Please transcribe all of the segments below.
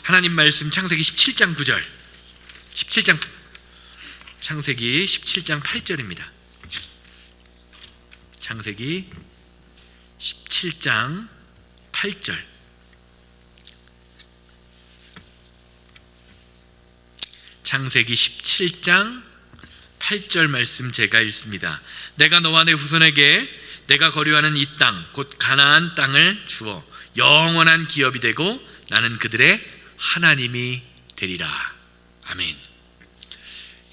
하나님 말씀 창세기 17장 9절, 창세기 17장 8절입니다. 창세기 17장 8절. 창세기 17장 8절 말씀 제가 읽습니다. 내가 너와 내 후손에게 내가 거류하는 이 땅 곧 가나안 땅을 주어 영원한 기업이 되고 나는 그들의 하나님이 되리라. 아멘.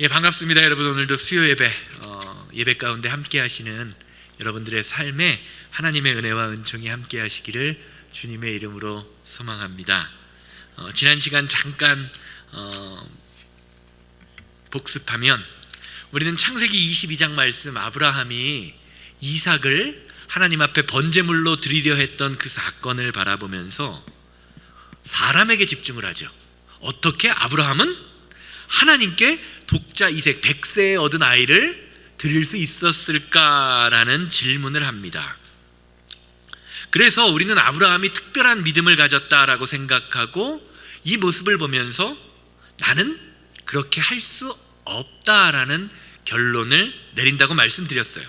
예, 반갑습니다. 여러분, 오늘도 수요 예배 가운데 함께 하시는 여러분들의 삶에 하나님의 은혜와 은총이 함께 하시기를 주님의 이름으로 소망합니다. 지난 시간 잠깐 복습하면 우리는 창세기 22장 말씀, 아브라함이 이삭을 하나님 앞에 번제물로 드리려 했던 그 사건을 바라보면서 사람에게 집중을 하죠. 어떻게 아브라함은 하나님께 독자 이삭 100세에 얻은 아이를 드릴 수 있었을까라는 질문을 합니다. 그래서 우리는 아브라함이 특별한 믿음을 가졌다라고 생각하고 이 모습을 보면서 나는 그렇게 할 수 없다라는 결론을 내린다고 말씀드렸어요.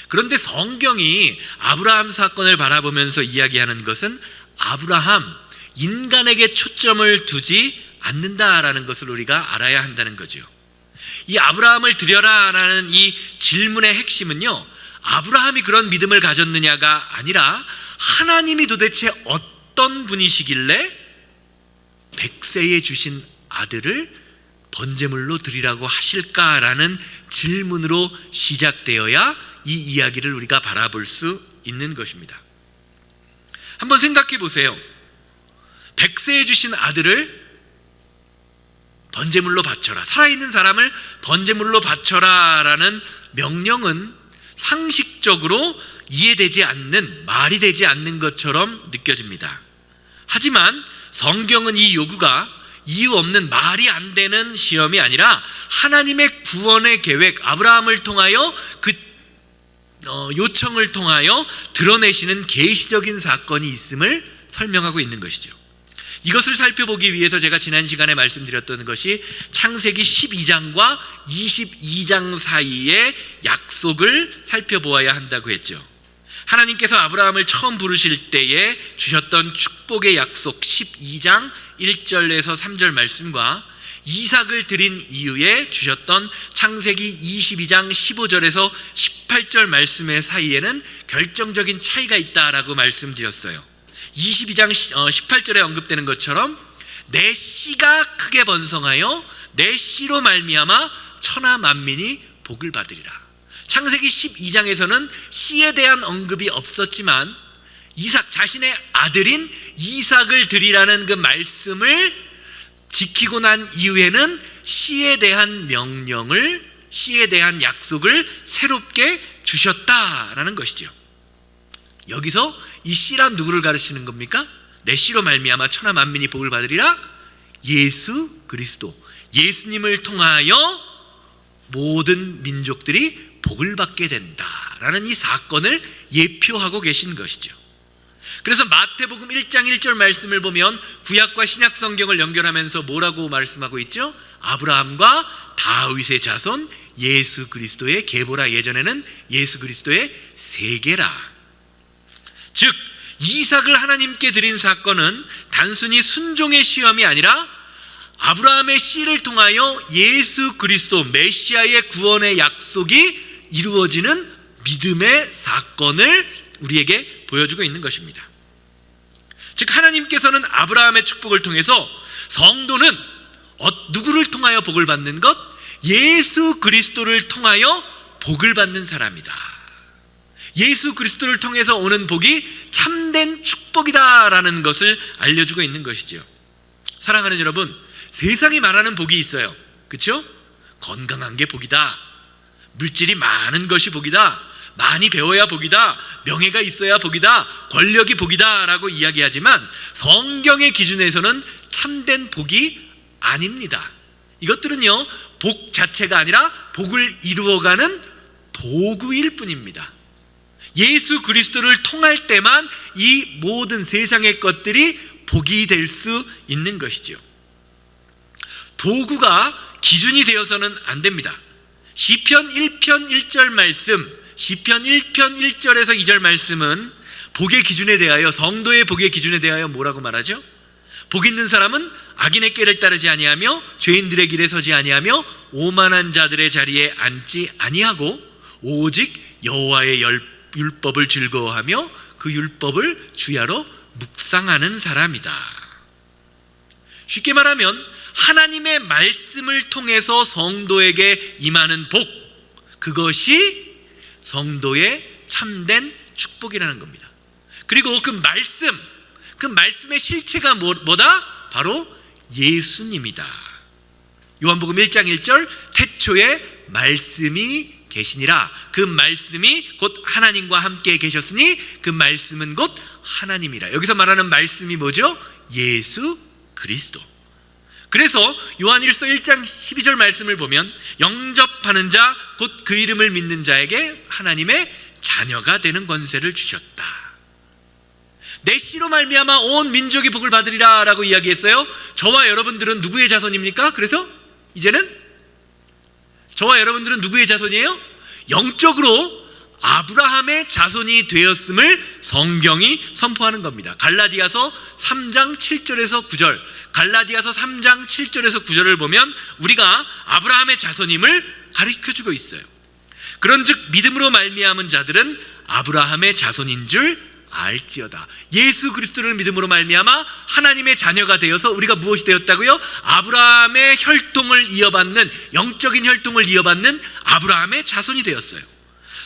그런데 성경이 아브라함 사건을 바라보면서 이야기하는 것은 아브라함, 인간에게 초점을 두지 않는다라는 것을 우리가 알아야 한다는 거죠. 이 아브라함을 드려라라는 이 질문의 핵심은요, 아브라함이 그런 믿음을 가졌느냐가 아니라 하나님이 도대체 어떤 분이시길래 100세에 주신 아들을 번제물로 드리라고 하실까라는 질문으로 시작되어야 이 이야기를 우리가 바라볼 수 있는 것입니다. 한번 생각해 보세요. 100세에 주신 아들을 번제물로 바쳐라, 살아있는 사람을 번제물로 바쳐라라는 명령은 상식적으로 이해되지 않는, 말이 되지 않는 것처럼 느껴집니다. 하지만 성경은 이 요구가 이유 없는, 말이 안 되는 시험이 아니라 하나님의 구원의 계획, 아브라함을 통하여 그 요청을 통하여 드러내시는 계시적인 사건이 있음을 설명하고 있는 것이죠. 이것을 살펴보기 위해서 제가 지난 시간에 말씀드렸던 것이 창세기 12장과 22장 사이의 약속을 살펴보아야 한다고 했죠. 하나님께서 아브라함을 처음 부르실 때에 주셨던 축복의 약속 12장 1절에서 3절 말씀과 이삭을 드린 이후에 주셨던 창세기 22장 15절에서 18절 말씀의 사이에는 결정적인 차이가 있다라고 말씀드렸어요. 22장 18절에 언급되는 것처럼 내 씨가 크게 번성하여 내 씨로 말미암아 천하 만민이 복을 받으리라. 창세기 12장에서는 씨에 대한 언급이 없었지만 이삭, 자신의 아들인 이삭을 드리라는 그 말씀을 지키고 난 이후에는 씨에 대한 명령을, 씨에 대한 약속을 새롭게 주셨다라는 것이죠. 여기서 이 씨란 누구를 가르치는 겁니까? 내 씨로 말미암아 천하 만민이 복을 받으리라. 예수 그리스도, 예수님을 통하여 모든 민족들이 복을 받게 된다라는 이 사건을 예표하고 계신 것이죠. 그래서 마태복음 1장 1절 말씀을 보면 구약과 신약 성경을 연결하면서 뭐라고 말씀하고 있죠? 아브라함과 다윗의 자손 예수 그리스도의 계보라. 예전에는 예수 그리스도의 세계라. 즉 이삭을 하나님께 드린 사건은 단순히 순종의 시험이 아니라 아브라함의 씨를 통하여 예수 그리스도 메시아의 구원의 약속이 이루어지는 믿음의 사건을 우리에게 보여주고 있는 것입니다. 즉 하나님께서는 아브라함의 축복을 통해서 성도는 누구를 통하여 복을 받는 것? 예수 그리스도를 통하여 복을 받는 사람이다. 예수 그리스도를 통해서 오는 복이 참된 축복이다라는 것을 알려주고 있는 것이죠. 사랑하는 여러분, 세상이 말하는 복이 있어요. 그렇죠? 건강한 게 복이다, 물질이 많은 것이 복이다, 많이 배워야 복이다, 명예가 있어야 복이다, 권력이 복이다 라고 이야기하지만 성경의 기준에서는 참된 복이 아닙니다. 이것들은요, 복 자체가 아니라 복을 이루어가는 도구일 뿐입니다. 예수 그리스도를 통할 때만 이 모든 세상의 것들이 복이 될 수 있는 것이죠. 도구가 기준이 되어서는 안 됩니다. 시편 1편 1절 말씀, 시편 1편 1절에서 2절 말씀은 복의 기준에 대하여, 성도의 복의 기준에 대하여 뭐라고 말하죠? 복 있는 사람은 악인의 꾀를 따르지 아니하며 죄인들의 길에 서지 아니하며 오만한 자들의 자리에 앉지 아니하고 오직 여호와의 율법을 즐거워하며 그 율법을 주야로 묵상하는 사람이다. 쉽게 말하면 하나님의 말씀을 통해서 성도에게 임하는 복, 그것이 성도의 참된 축복이라는 겁니다. 그리고 그 말씀의 실체가 뭐다? 바로 예수님이다. 요한복음 1장 1절, 태초에 말씀이 계시니라. 그 말씀이 곧 하나님과 함께 계셨으니 그 말씀은 곧 하나님이라. 여기서 말하는 말씀이 뭐죠? 예수 그리스도. 그래서 요한 1서 1장 12절 말씀을 보면 영접하는 자 곧 그 이름을 믿는 자에게 하나님의 자녀가 되는 권세를 주셨다. 내 씨로 말미암아 온 민족이 복을 받으리라 라고 이야기했어요. 저와 여러분들은 누구의 자손입니까? 그래서 이제는 저와 여러분들은 누구의 자손이에요? 영적으로 아브라함의 자손이 되었음을 성경이 선포하는 겁니다. 갈라디아서 3장 7절에서 9절, 갈라디아서 3장 7절에서 9절을 보면 우리가 아브라함의 자손임을 가르쳐주고 있어요. 그런즉 믿음으로 말미암은 자들은 아브라함의 자손인 줄 알지어다. 예수 그리스도를 믿음으로 말미암아 하나님의 자녀가 되어서 우리가 무엇이 되었다고요? 아브라함의 혈통을 이어받는, 영적인 혈통을 이어받는 아브라함의 자손이 되었어요.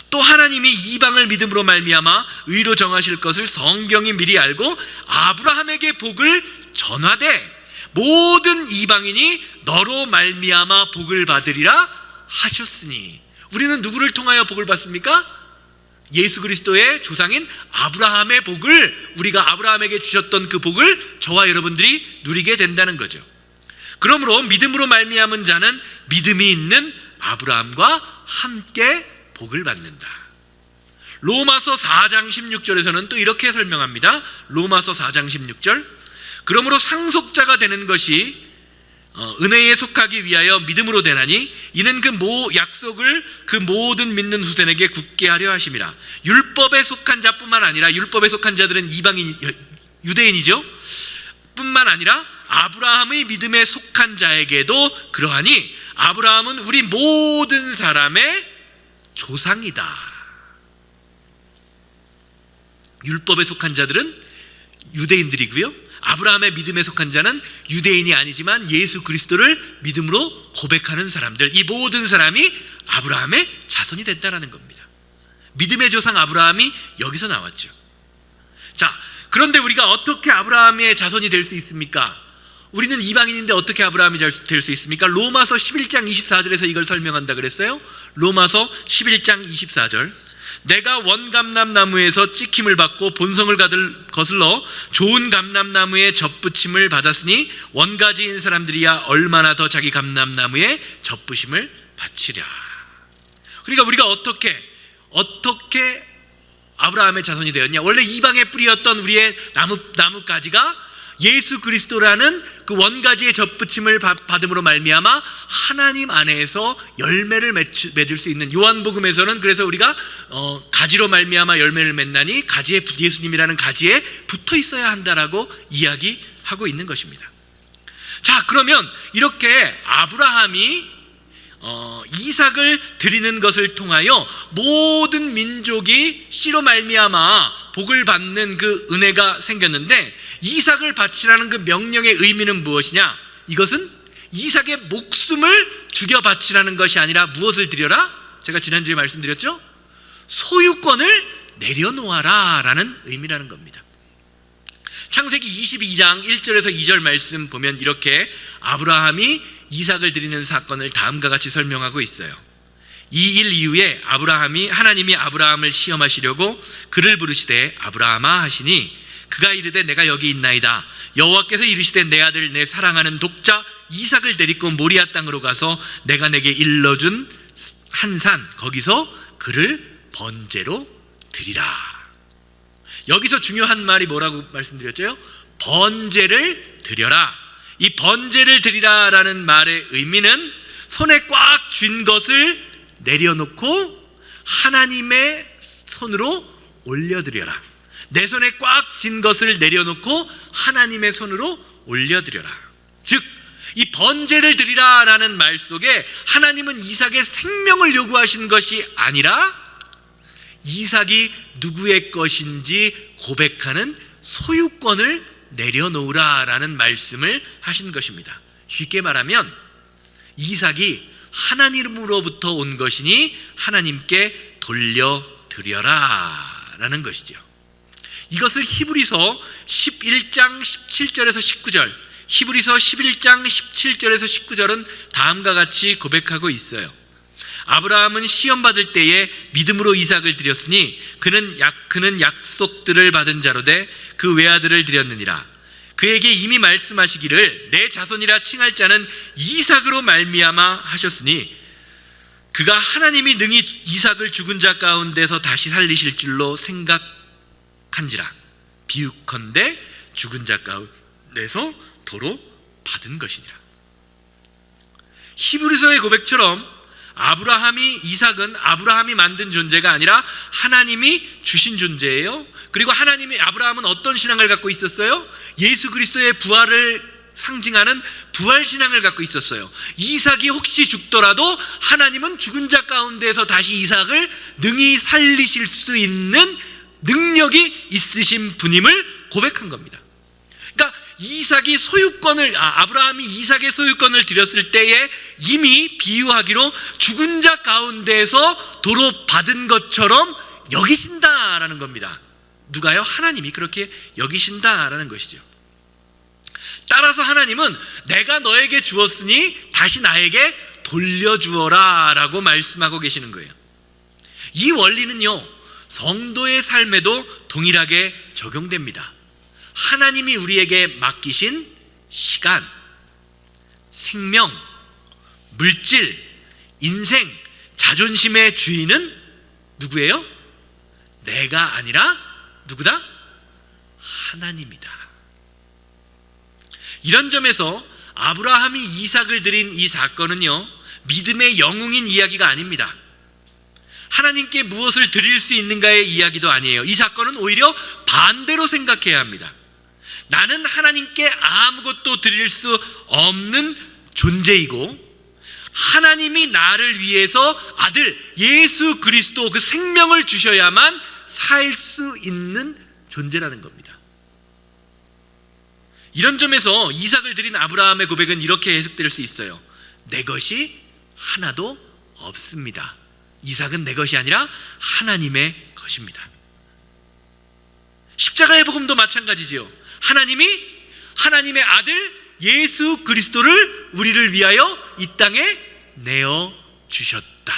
또 하나님이 이방을 믿음으로 말미암아 의로 정하실 것을 성경이 미리 알고 아브라함에게 복을 전하되 모든 이방인이 너로 말미암아 복을 받으리라 하셨으니. 우리는 누구를 통하여 복을 받습니까? 예수 그리스도의 조상인 아브라함의 복을, 우리가 아브라함에게 주셨던 그 복을 저와 여러분들이 누리게 된다는 거죠. 그러므로 믿음으로 말미암은 자는 믿음이 있는 아브라함과 함께 복을 받는다. 로마서 4장 16절에서는 또 이렇게 설명합니다. 로마서 4장 16절, 그러므로 상속자가 되는 것이 은혜에 속하기 위하여 믿음으로 되나니 이는 그 약속을 그 모든 믿는 후손에게 굳게 하려 하심이라. 율법에 속한 자뿐만 아니라, 율법에 속한 자들은 유대인이죠. 뿐만 아니라 아브라함의 믿음에 속한 자에게도 그러하니 아브라함은 우리 모든 사람의 조상이다. 율법에 속한 자들은 유대인들이고요, 아브라함의 믿음에 속한 자는 유대인이 아니지만 예수 그리스도를 믿음으로 고백하는 사람들, 이 모든 사람이 아브라함의 자손이 됐다는 겁니다. 믿음의 조상 아브라함이 여기서 나왔죠. 자, 그런데 우리가 어떻게 아브라함의 자손이 될 수 있습니까? 우리는 이방인인데 어떻게 아브라함이 될 수 있습니까? 로마서 11장 24절에서 이걸 설명한다 그랬어요. 로마서 11장 24절, 내가 원감람나무에서 찍힘을 받고 본성을 거슬러 좋은 감람나무에 접붙임을 받았으니 원가지인 사람들이야 얼마나 더 자기 감람나무에 접붙임을 받치랴. 그러니까 우리가 어떻게 아브라함의 자손이 되었냐? 원래 이방의 뿌리였던 우리의 나뭇가지가 예수 그리스도라는 그 원가지의 접붙임을 받음으로 말미암아 하나님 안에서 열매를 맺을 수 있는, 요한복음에서는 그래서 우리가 가지로 말미암아 열매를 맺나니 가지에 예수님이라는 가지에 붙어 있어야 한다라고 이야기하고 있는 것입니다. 자, 그러면 이렇게 아브라함이 이삭을 드리는 것을 통하여 모든 민족이 씨로 말미암아 복을 받는 그 은혜가 생겼는데, 이삭을 바치라는 그 명령의 의미는 무엇이냐? 이것은 이삭의 목숨을 죽여 바치라는 것이 아니라 무엇을 드려라? 제가 지난주에 말씀드렸죠? 소유권을 내려놓아라 라는 의미라는 겁니다. 창세기 22장 1절에서 2절 말씀 보면 이렇게 아브라함이 이삭을 드리는 사건을 다음과 같이 설명하고 있어요. 이 일 이후에 하나님이 아브라함을 시험하시려고 그를 부르시되 아브라함아 하시니 그가 이르되 내가 여기 있나이다. 여호와께서 이르시되 내 아들 내 사랑하는 독자 이삭을 데리고 모리아 땅으로 가서 내가 내게 일러준 한 산 거기서 그를 번제로 드리라. 여기서 중요한 말이 뭐라고 말씀드렸죠? 번제를 드려라. 이 번제를 드리라라는 말의 의미는 손에 꽉 쥔 것을 내려놓고 하나님의 손으로 올려드려라. 내 손에 꽉 쥔 것을 내려놓고 하나님의 손으로 올려드려라. 즉, 이 번제를 드리라라는 말 속에 하나님은 이삭의 생명을 요구하신 것이 아니라 이삭이 누구의 것인지 고백하는 소유권을 내려놓으라라는 말씀을 하신 것입니다. 쉽게 말하면 이삭이 하나님으로부터 온 것이니 하나님께 돌려드려라 라는 것이죠. 이것을 히브리서 11장 17절에서 19절, 히브리서 11장 17절에서 19절은 다음과 같이 고백하고 있어요. 아브라함은 시험받을 때에 믿음으로 이삭을 드렸으니 그는 약속들을 받은 자로 돼 그 외아들을 드렸느니라. 그에게 이미 말씀하시기를 내 자손이라 칭할 자는 이삭으로 말미암아 하셨으니 그가 하나님이 능히 이삭을 죽은 자 가운데서 다시 살리실 줄로 생각한지라. 비유컨대 죽은 자 가운데서 도로 받은 것이니라. 히브리서의 고백처럼 이삭은 아브라함이 만든 존재가 아니라 하나님이 주신 존재예요. 그리고 아브라함은 어떤 신앙을 갖고 있었어요? 예수 그리스도의 부활을 상징하는 부활신앙을 갖고 있었어요. 이삭이 혹시 죽더라도 하나님은 죽은 자 가운데서 다시 이삭을 능히 살리실 수 있는 능력이 있으신 분임을 고백한 겁니다. 그러니까 아브라함이 이삭의 소유권을 드렸을 때에 이미 비유하기로 죽은 자 가운데에서 도로 받은 것처럼 여기신다라는 겁니다. 누가요? 하나님이 그렇게 여기신다라는 것이죠. 따라서 하나님은 내가 너에게 주었으니 다시 나에게 돌려주어라 라고 말씀하고 계시는 거예요. 이 원리는요, 성도의 삶에도 동일하게 적용됩니다. 하나님이 우리에게 맡기신 시간, 생명, 물질, 인생, 자존심의 주인은 누구예요? 내가 아니라 누구다? 하나님이다. 이런 점에서 아브라함이 이삭을 드린 이 사건은요, 믿음의 영웅인 이야기가 아닙니다. 하나님께 무엇을 드릴 수 있는가의 이야기도 아니에요. 이 사건은 오히려 반대로 생각해야 합니다. 나는 하나님께 아무것도 드릴 수 없는 존재이고 하나님이 나를 위해서 아들 예수 그리스도 그 생명을 주셔야만 살 수 있는 존재라는 겁니다. 이런 점에서 이삭을 드린 아브라함의 고백은 이렇게 해석될 수 있어요. 내 것이 하나도 없습니다. 이삭은 내 것이 아니라 하나님의 것입니다. 십자가의 복음도 마찬가지지요. 하나님의 아들 예수 그리스도를 우리를 위하여 이 땅에 내어 주셨다.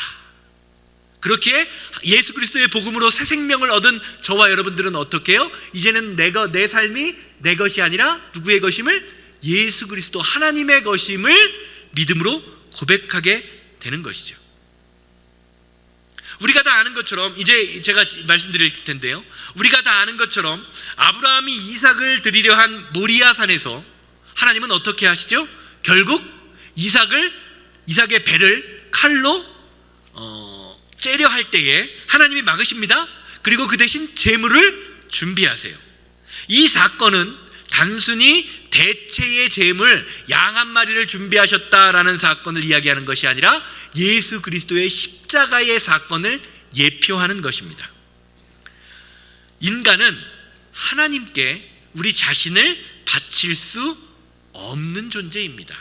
그렇게 예수 그리스도의 복음으로 새 생명을 얻은 저와 여러분들은 어떻게 해요? 이제는 내 삶이 내 것이 아니라 누구의 것임을? 예수 그리스도 하나님의 것임을 믿음으로 고백하게 되는 것이죠. 우리가 다 아는 것처럼, 이제 제가 말씀드릴 텐데요, 우리가 다 아는 것처럼 아브라함이 이삭을 드리려 한 모리아 산에서 하나님은 어떻게 하시죠? 결국 이삭의 배를 칼로 째려 할 때에 하나님이 막으십니다. 그리고 그 대신 제물을 준비하세요. 이 사건은 단순히 대체의 제물 양 한 마리를 준비하셨다라는 사건을 이야기하는 것이 아니라 예수 그리스도의 십자가의 사건을 예표하는 것입니다. 인간은 하나님께 우리 자신을 바칠 수 없는 존재입니다.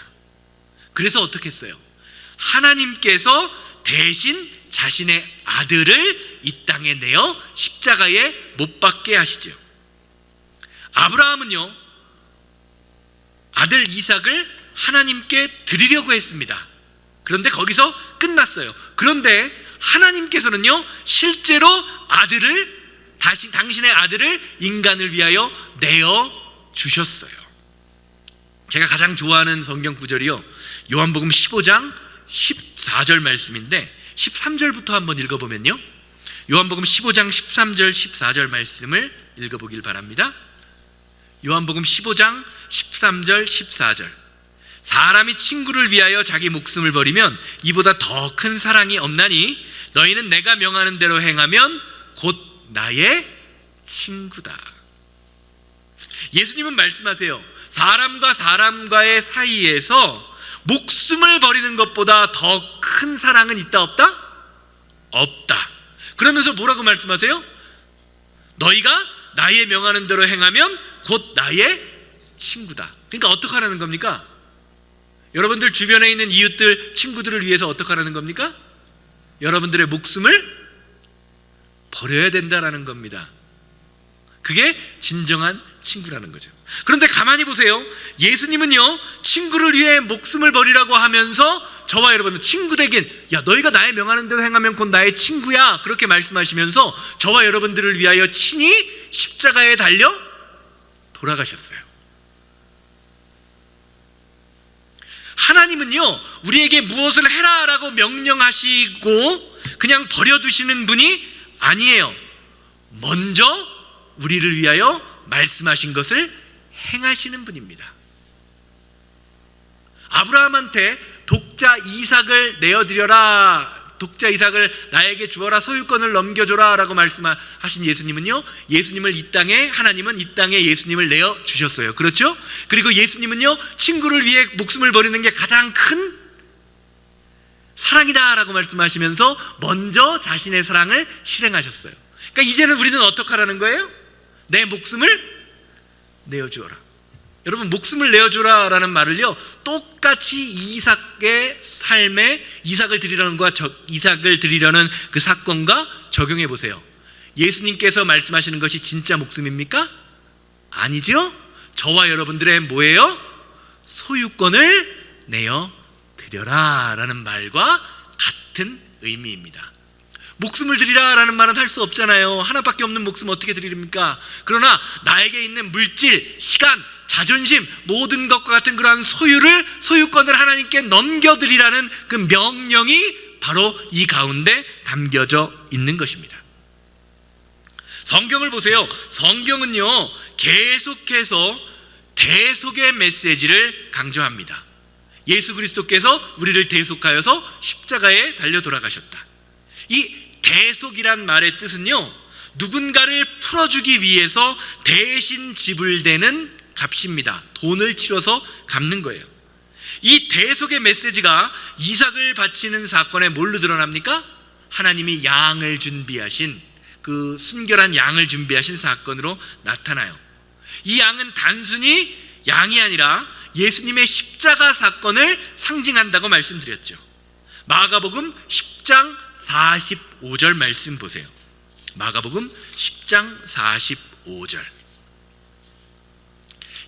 그래서 어떻게 했어요? 하나님께서 대신 자신의 아들을 이 땅에 내어 십자가에 못 박게 하시죠. 아브라함은요, 아들 이삭을 하나님께 드리려고 했습니다. 그런데 거기서 끝났어요. 그런데 하나님께서는요, 실제로 당신의 아들을 인간을 위하여 내어 주셨어요. 제가 가장 좋아하는 성경 구절이요, 요한복음 15장 14절 말씀인데 13절부터 한번 읽어보면요, 요한복음 15장 13절 14절 말씀을 읽어보길 바랍니다. 요한복음 15장 13절 14절. 사람이 친구를 위하여 자기 목숨을 버리면 이보다 더 큰 사랑이 없나니 너희는 내가 명하는 대로 행하면 곧 나의 친구다. 예수님은 말씀하세요. 사람과 사람과의 사이에서 목숨을 버리는 것보다 더 큰 사랑은 있다 없다? 없다. 그러면서 뭐라고 말씀하세요? 너희가 나의 명하는 대로 행하면 곧 나의 친구다. 그러니까 어떻게 하라는 겁니까? 여러분들 주변에 있는 이웃들, 친구들을 위해서 어떻게 하라는 겁니까? 여러분들의 목숨을 버려야 된다라는 겁니다. 그게 진정한 친구라는 거죠. 그런데 가만히 보세요. 예수님은요, 친구를 위해 목숨을 버리라고 하면서 저와 여러분은 친구 되긴, 야 너희가 나의 명하는 대로 행하면 곧 나의 친구야, 그렇게 말씀하시면서 저와 여러분들을 위하여 친히 십자가에 달려 돌아가셨어요. 하나님은요, 우리에게 무엇을 해라라고 명령하시고 그냥 버려두시는 분이 아니에요. 먼저 우리를 위하여 말씀하신 것을 행하시는 분입니다. 아브라함한테 독자 이삭을 내어드려라, 독자 이삭을 나에게 주어라, 소유권을 넘겨줘라 라고 말씀하신 예수님은요, 예수님을 이 땅에, 하나님은 이 땅에 예수님을 내어주셨어요. 그렇죠? 그리고 예수님은요, 친구를 위해 목숨을 버리는 게 가장 큰 사랑이다 라고 말씀하시면서 먼저 자신의 사랑을 실행하셨어요. 그러니까 이제는 우리는 어떻게 하라는 거예요? 내 목숨을 내어주어라. 여러분, 목숨을 내어주라 라는 말을요, 똑같이 이삭의 삶에 이삭을 드리려는 그 사건과 적용해 보세요. 예수님께서 말씀하시는 것이 진짜 목숨입니까? 아니죠? 저와 여러분들의 뭐예요? 소유권을 내어드려라 라는 말과 같은 의미입니다. 목숨을 드리라 라는 말은 할 수 없잖아요. 하나밖에 없는 목숨 어떻게 드립니까? 그러나 나에게 있는 물질, 시간, 자존심, 모든 것과 같은 그러한 소유권을 하나님께 넘겨드리라는 그 명령이 바로 이 가운데 담겨져 있는 것입니다. 성경을 보세요. 성경은요, 계속해서 대속의 메시지를 강조합니다. 예수 그리스도께서 우리를 대속하여서 십자가에 달려 돌아가셨다. 이 대속이란 말의 뜻은요, 누군가를 풀어주기 위해서 대신 지불되는 값입니다. 돈을 치러서 갚는 거예요. 이 대속의 메시지가 이삭을 바치는 사건에 뭘로 드러납니까? 하나님이 양을 준비하신, 그 순결한 양을 준비하신 사건으로 나타나요. 이 양은 단순히 양이 아니라 예수님의 십자가 사건을 상징한다고 말씀드렸죠. 마가복음 10장 45절 말씀 보세요. 마가복음 10장 45절.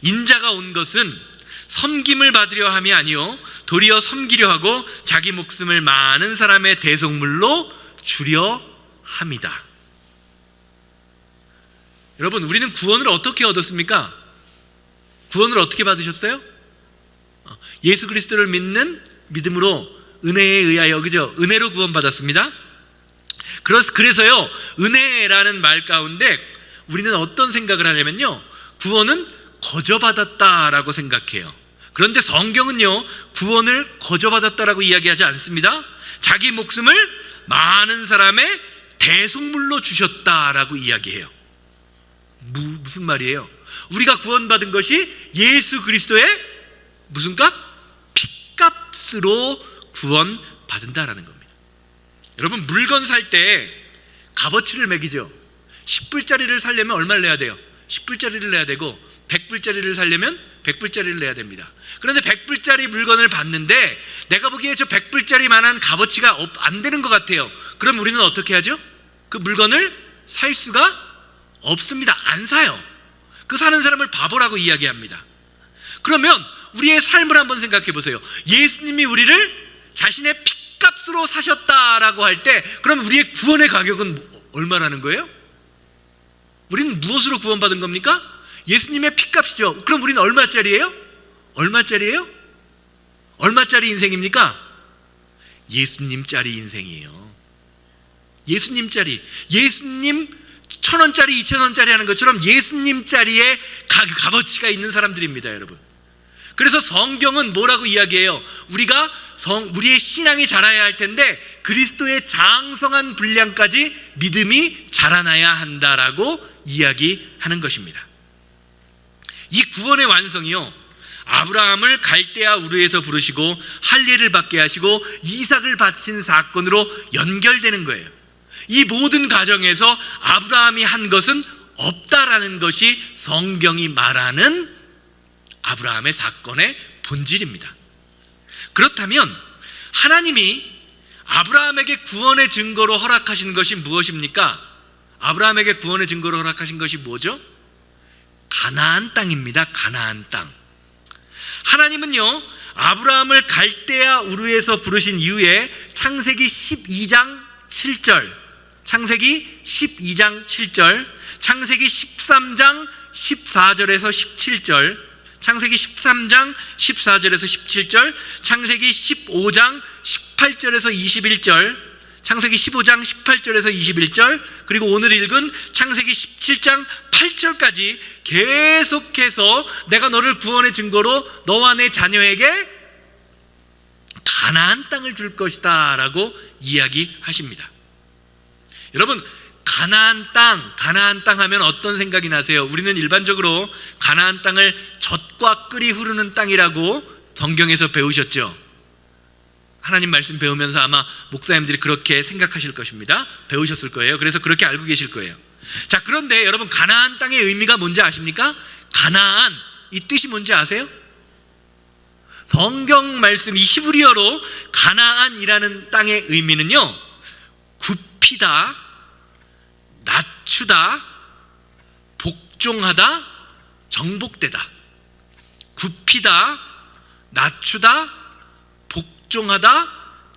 인자가 온 것은 섬김을 받으려 함이 아니요 도리어 섬기려 하고 자기 목숨을 많은 사람의 대속물로 주려 함이다. 여러분, 우리는 구원을 어떻게 얻었습니까? 구원을 어떻게 받으셨어요? 예수 그리스도를 믿는 믿음으로 은혜에 의하여, 그죠? 은혜로 구원받았습니다. 그래서요, 은혜라는 말 가운데 우리는 어떤 생각을 하냐면요, 구원은 거저받았다라고 생각해요. 그런데 성경은요, 구원을 거저받았다라고 이야기하지 않습니다. 자기 목숨을 많은 사람의 대속물로 주셨다라고 이야기해요. 무슨 말이에요? 우리가 구원받은 것이 예수 그리스도의 무슨 값? 핏값으로 구원받는다라는 겁니다. 여러분, 물건 살 때 값어치를 매기죠. 10불짜리를 살려면 얼마를 내야 돼요? 10불짜리를 내야 되고, 100불짜리를 살려면 100불짜리를 내야 됩니다. 그런데 100불짜리 물건을 봤는데 내가 보기에 저 100불짜리만한 값어치가 안 되는 것 같아요. 그럼 우리는 어떻게 하죠? 그 물건을 살 수가 없습니다. 안 사요. 그 사는 사람을 바보라고 이야기합니다. 그러면 우리의 삶을 한번 생각해 보세요. 예수님이 우리를 자신의 핏값으로 사셨다라고 할 때, 그럼 우리의 구원의 가격은 얼마라는 거예요? 우리는 무엇으로 구원받은 겁니까? 예수님의 핏값이죠. 그럼 우리는 얼마짜리예요? 얼마짜리예요? 얼마짜리 인생입니까? 예수님짜리 인생이에요. 예수님짜리. 예수님 1,000원짜리 2,000원짜리 하는 것처럼 예수님짜리의 값어치가 있는 사람들입니다, 여러분. 그래서 성경은 뭐라고 이야기해요? 우리의 신앙이 자라야 할 텐데 그리스도의 장성한 분량까지 믿음이 자라나야 한다라고 이야기하는 것입니다. 이 구원의 완성이요, 아브라함을 갈대아 우르에서 부르시고 할례를 받게 하시고 이삭을 바친 사건으로 연결되는 거예요. 이 모든 과정에서 아브라함이 한 것은 없다라는 것이 성경이 말하는 아브라함의 사건의 본질입니다. 그렇다면 하나님이 아브라함에게 구원의 증거로 허락하신 것이 무엇입니까? 아브라함에게 구원의 증거로 허락하신 것이 뭐죠? 가나안 땅입니다. 가나안 땅. 하나님은요, 아브라함을 갈대아 우르에서 부르신 이후에 창세기 12장 7절, 창세기 12장 7절, 창세기 13장 14절에서 17절, 창세기 13장 14절에서 17절, 창세기 15장 18절에서 21절, 창세기 15장 18절에서 21절, 그리고 오늘 읽은 창세기 17장 8절까지 계속해서 내가 너를 구원의 증거로 너와 내 자녀에게 가나안 땅을 줄 것이다 라고 이야기하십니다. 여러분, 가나안 땅 하면 어떤 생각이 나세요? 우리는 일반적으로 가나안 땅을 젖과 꿀이 흐르는 땅이라고 성경에서 배우셨죠? 하나님 말씀 배우면서 아마 목사님들이 그렇게 생각하실 것입니다. 배우셨을 거예요. 그래서 그렇게 알고 계실 거예요. 자, 그런데 여러분, 가나안 땅의 의미가 뭔지 아십니까? 가나안, 이 뜻이 뭔지 아세요? 성경 말씀, 이 히브리어로 가나안이라는 땅의 의미는요, 굽히다, 낮추다, 복종하다, 정복되다. 굽히다, 낮추다, 복종하다,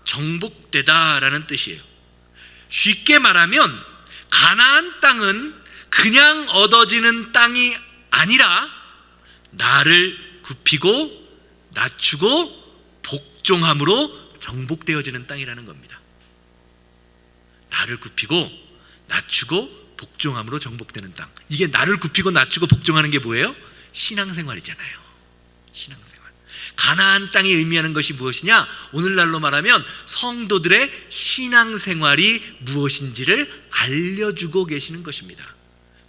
정복되다 라는 뜻이에요. 쉽게 말하면 가나안 땅은 그냥 얻어지는 땅이 아니라 나를 굽히고 낮추고 복종함으로 정복되어지는 땅이라는 겁니다. 나를 굽히고 낮추고 복종함으로 정복되는 땅. 이게 나를 굽히고 낮추고 복종하는 게 뭐예요? 신앙생활이잖아요. 신앙생활. 가나안 땅이 의미하는 것이 무엇이냐? 오늘날로 말하면 성도들의 신앙생활이 무엇인지를 알려주고 계시는 것입니다.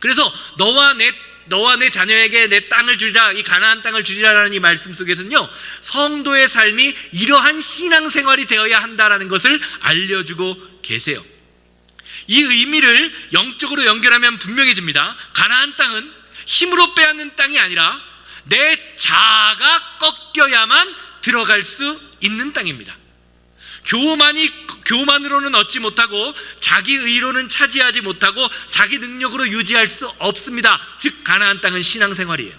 그래서 너와 내 자녀에게 내 땅을 주리라, 이 가나안 땅을 주리라라는 이 말씀 속에서는요, 성도의 삶이 이러한 신앙생활이 되어야 한다라는 것을 알려주고 계세요. 이 의미를 영적으로 연결하면 분명해집니다. 가나안 땅은 힘으로 빼앗는 땅이 아니라 내 자아가 꺾여야만 들어갈 수 있는 땅입니다. 교만으로는 얻지 못하고 자기 의로는 차지하지 못하고 자기 능력으로 유지할 수 없습니다. 즉 가나안 땅은 신앙생활이에요.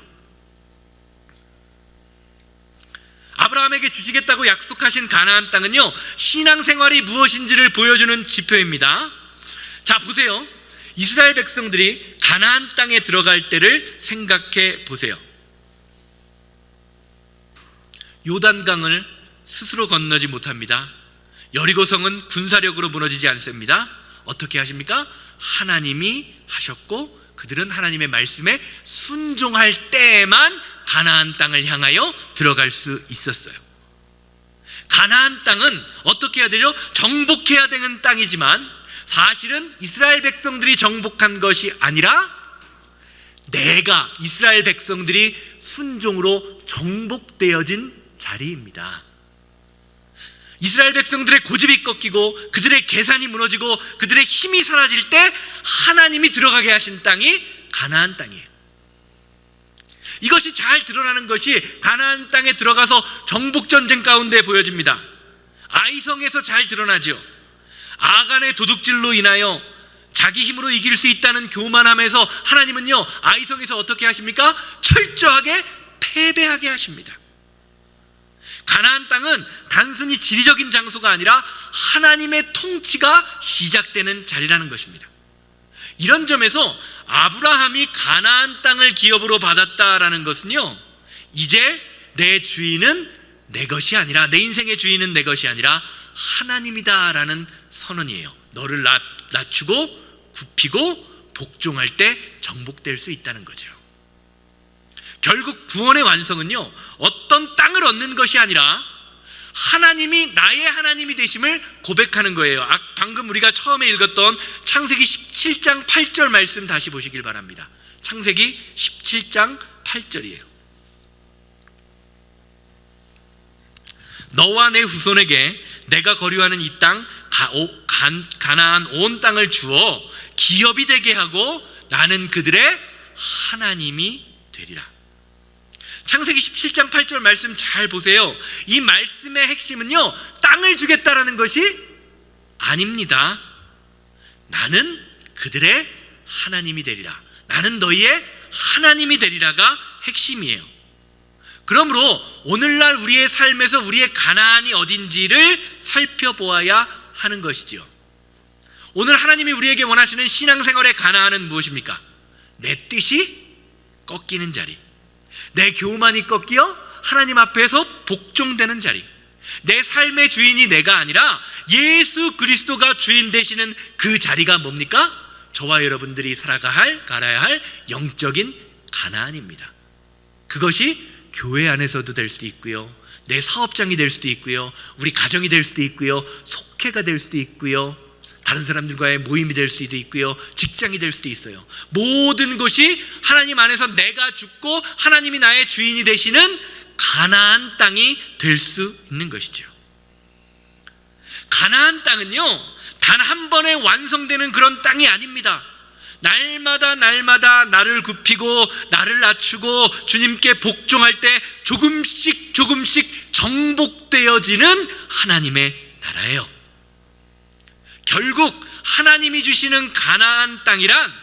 아브라함에게 주시겠다고 약속하신 가나안 땅은요, 신앙생활이 무엇인지를 보여주는 지표입니다. 자, 보세요. 이스라엘 백성들이 가나안 땅에 들어갈 때를 생각해 보세요. 요단강을 스스로 건너지 못합니다. 여리고성은 군사력으로 무너지지 않습니다. 어떻게 하십니까? 하나님이 하셨고 그들은 하나님의 말씀에 순종할 때에만 가나안 땅을 향하여 들어갈 수 있었어요. 가나안 땅은 어떻게 해야 되죠? 정복해야 되는 땅이지만 사실은 이스라엘 백성들이 정복한 것이 아니라 내가 이스라엘 백성들이 순종으로 정복되어진 자리입니다. 이스라엘 백성들의 고집이 꺾이고 그들의 계산이 무너지고 그들의 힘이 사라질 때 하나님이 들어가게 하신 땅이 가나안 땅이에요. 이것이 잘 드러나는 것이 가나안 땅에 들어가서 정복전쟁 가운데 보여집니다. 아이성에서 잘 드러나죠. 아간의 도둑질로 인하여 자기 힘으로 이길 수 있다는 교만함에서 하나님은요, 아이성에서 어떻게 하십니까? 철저하게 패배하게 하십니다. 가나안 땅은 단순히 지리적인 장소가 아니라 하나님의 통치가 시작되는 자리라는 것입니다. 이런 점에서 아브라함이 가나안 땅을 기업으로 받았다라는 것은요, 이제 내 주인은 내 것이 아니라, 내 인생의 주인은 내 것이 아니라 하나님이다라는 선언이에요. 너를 낮추고 굽히고 복종할 때 정복될 수 있다는 거죠. 결국 구원의 완성은요, 어떤 땅을 얻는 것이 아니라 하나님이 나의 하나님이 되심을 고백하는 거예요. 방금 우리가 처음에 읽었던 창세기 17장 8절 말씀 다시 보시길 바랍니다. 창세기 17장 8절이에요. 너와 내 후손에게 내가 거류하는 이 땅 가나안 온 땅을 주어 기업이 되게 하고 나는 그들의 하나님이 되리라. 창세기 17장 8절 말씀 잘 보세요. 이 말씀의 핵심은요, 땅을 주겠다라는 것이 아닙니다. 나는 그들의 하나님이 되리라. 나는 너희의 하나님이 되리라가 핵심이에요. 그러므로 오늘날 우리의 삶에서 우리의 가나안이 어딘지를 살펴보아야 하는 것이지요. 오늘 하나님이 우리에게 원하시는 신앙생활의 가나안은 무엇입니까? 내 뜻이 꺾이는 자리, 내 교만이 꺾여 하나님 앞에서 복종되는 자리, 내 삶의 주인이 내가 아니라 예수 그리스도가 주인 되시는 그 자리가 뭡니까? 저와 여러분들이 살아가야 할 영적인 가나안입니다. 그것이 교회 안에서도 될 수도 있고요, 내 사업장이 될 수도 있고요, 우리 가정이 될 수도 있고요, 속회가 될 수도 있고요, 다른 사람들과의 모임이 될 수도 있고요, 직장이 될 수도 있어요. 모든 것이 하나님 안에서 내가 죽고 하나님이 나의 주인이 되시는 가나안 땅이 될 수 있는 것이죠. 가나안 땅은요, 단 한 번에 완성되는 그런 땅이 아닙니다. 날마다 나를 굽히고 나를 낮추고 주님께 복종할 때 조금씩 정복되어지는 하나님의 나라예요. 결국 하나님이 주시는 가나안 땅이란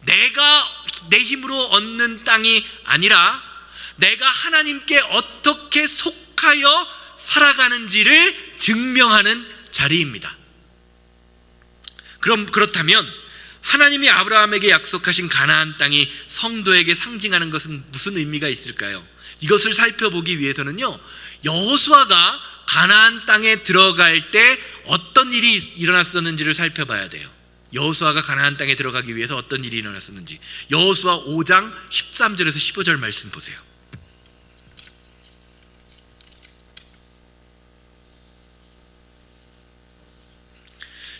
내가 내 힘으로 얻는 땅이 아니라 내가 하나님께 어떻게 속하여 살아가는지를 증명하는 자리입니다. 그렇다면 하나님이 아브라함에게 약속하신 가나안 땅이 성도에게 상징하는 것은 무슨 의미가 있을까요? 이것을 살펴보기 위해서는요, 여호수아가 가나안 땅에 들어갈 때 어떤 일이 일어났었는지를 살펴봐야 돼요. 여호수아가 가나안 땅에 들어가기 위해서 어떤 일이 일어났었는지. 여호수아 5장 13절에서 15절 말씀 보세요.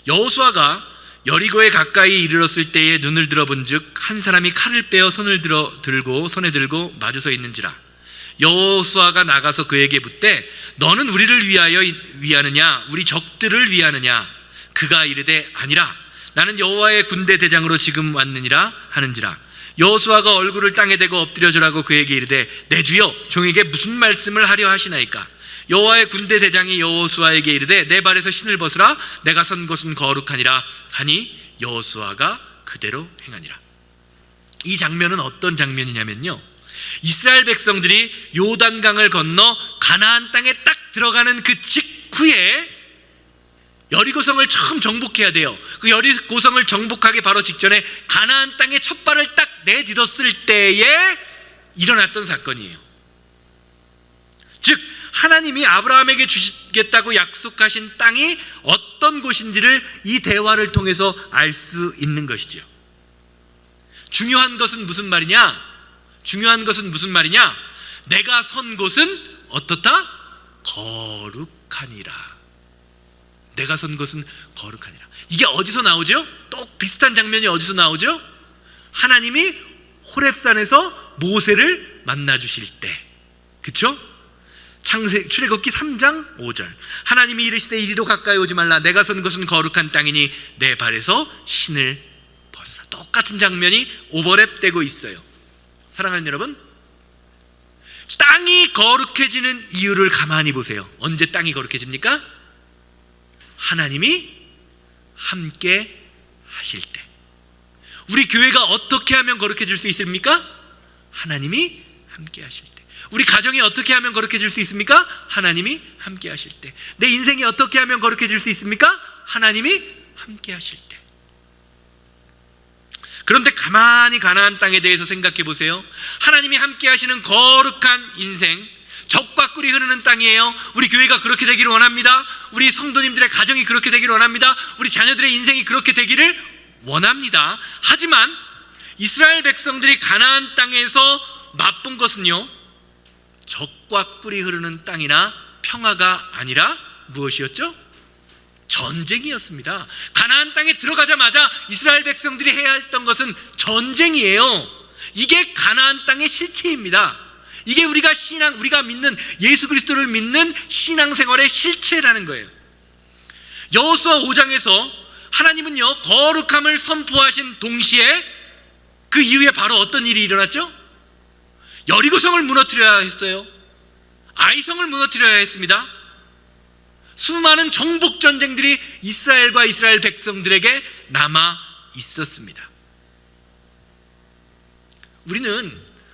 여호수아가 여리고에 가까이 이르렀을 때에 눈을 들어본즉 한 사람이 칼을 빼어 손에 들고 마주서 있는지라. 여호수아가 나가서 그에게 묻되 너는 우리를 위하느냐 우리 적들을 위하느냐. 그가 이르되 아니라 나는 여호와의 군대 대장으로 지금 왔느니라 하는지라. 여호수아가 얼굴을 땅에 대고 엎드려 절하고 그에게 이르되 내 주여 종에게 무슨 말씀을 하려 하시나이까. 여호와의 군대 대장이 여호수아에게 이르되 내 발에서 신을 벗으라. 내가 선 곳은 거룩하니라 하니 여호수아가 그대로 행하니라. 이 장면은 어떤 장면이냐면요, 이스라엘 백성들이 요단강을 건너 가나안 땅에 딱 들어가는 그 직후에 여리고성을 처음 정복해야 돼요. 그 여리고성을 정복하기 바로 직전에 가나안 땅에 첫 발을 딱 내딛었을 때에 일어났던 사건이에요. 즉 하나님이 아브라함에게 주시겠다고 약속하신 땅이 어떤 곳인지를 이 대화를 통해서 알 수 있는 것이죠. 중요한 것은 무슨 말이냐? 내가 선 곳은 어떻다? 거룩하니라. 내가 선 곳은 거룩하니라. 이게 어디서 나오죠? 또 비슷한 장면이 어디서 나오죠? 하나님이 호렙산에서 모세를 만나 주실 때, 그렇죠? 출애굽기 3장 5절. 하나님이 이르시되 이리로 가까이 오지 말라. 내가 선 곳은 거룩한 땅이니 내 발에서 신을 벗으라. 똑같은 장면이 오버랩되고 있어요. 사랑하는 여러분, 땅이 거룩해지는 이유를 가만히 보세요. 언제 땅이 거룩해집니까? 하나님이 함께 하실 때. 우리 교회가 어떻게 하면 거룩해질 수 있습니까? 하나님이 함께 하실 때. 우리 가정이 어떻게 하면 거룩해질 수 있습니까? 하나님이 함께 하실 때. 내 인생이 어떻게 하면 거룩해질 수 있습니까? 하나님이 함께 하실 때. 그런데 가만히 가나안 땅에 대해서 생각해 보세요. 하나님이 함께 하시는 거룩한 인생, 적과 꿀이 흐르는 땅이에요. 우리 교회가 그렇게 되기를 원합니다. 우리 성도님들의 가정이 그렇게 되기를 원합니다. 우리 자녀들의 인생이 그렇게 되기를 원합니다. 하지만 이스라엘 백성들이 가나안 땅에서 맛본 것은요, 젖과 꿀이 흐르는 땅이나 평화가 아니라 무엇이었죠? 전쟁이었습니다. 가나안 땅에 들어가자마자 이스라엘 백성들이 해야 했던 것은 전쟁이에요. 이게 가나안 땅의 실체입니다. 이게 우리가 믿는 예수 그리스도를 믿는 신앙생활의 실체라는 거예요. 여호수아 5장에서 하나님은요, 거룩함을 선포하신 동시에 그 이후에 바로 어떤 일이 일어났죠? 여리고성을 무너뜨려야 했어요. 아이성을 무너뜨려야 했습니다. 수많은 정복 전쟁들이 이스라엘과 이스라엘 백성들에게 남아 있었습니다.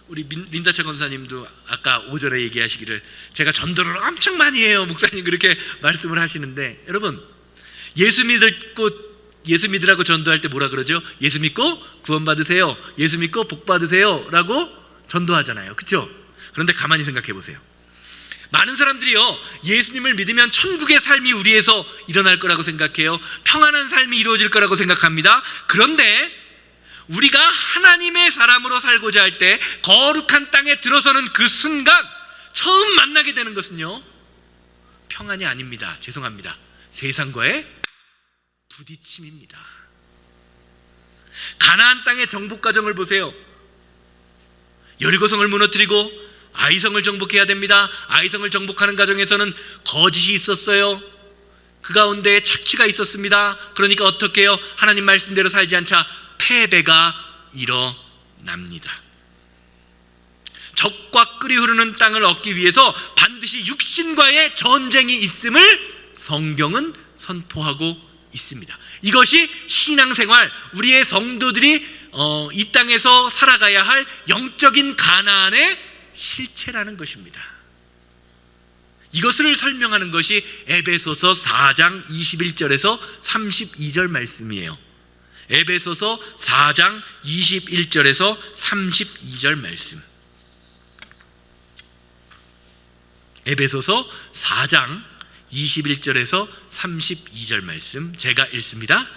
우리 린다차 검사님도 아까 오전에 얘기하시기를 제가 전도를 엄청 많이 해요, 목사님 그렇게 말씀을 하시는데, 여러분, 예수 믿으라고 전도할 때 뭐라 그러죠? 예수 믿고 구원 받으세요, 예수 믿고 복 받으세요 라고 전도하잖아요. 그렇죠? 그런데 가만히 생각해 보세요. 많은 사람들이요, 예수님을 믿으면 천국의 삶이 우리에서 일어날 거라고 생각해요. 평안한 삶이 이루어질 거라고 생각합니다. 그런데 우리가 하나님의 사람으로 살고자 할 때 거룩한 땅에 들어서는 그 순간 처음 만나게 되는 것은요, 평안이 아닙니다. 죄송합니다. 세상과의 부딪힘입니다. 가나안 땅의 정복 과정을 보세요. 여리고성을 무너뜨리고 아이성을 정복해야 됩니다. 아이성을 정복하는 과정에서는 거짓이 있었어요. 그 가운데 착취가 있었습니다. 그러니까 어떻게 해요? 하나님 말씀대로 살지 않자 패배가 일어납니다. 젖과 꿀이 흐르는 땅을 얻기 위해서 반드시 육신과의 전쟁이 있음을 성경은 선포하고 있습니다. 이것이 신앙생활, 우리의 성도들이 이 땅에서 살아가야 할 영적인 가나안의 실체라는 것입니다. 이것을 설명하는 것이 에베소서 4장 21절에서 32절 말씀이에요. 에베소서 4장 21절에서 32절 말씀. 에베소서 4장 21절에서 32절 말씀 제가 읽습니다.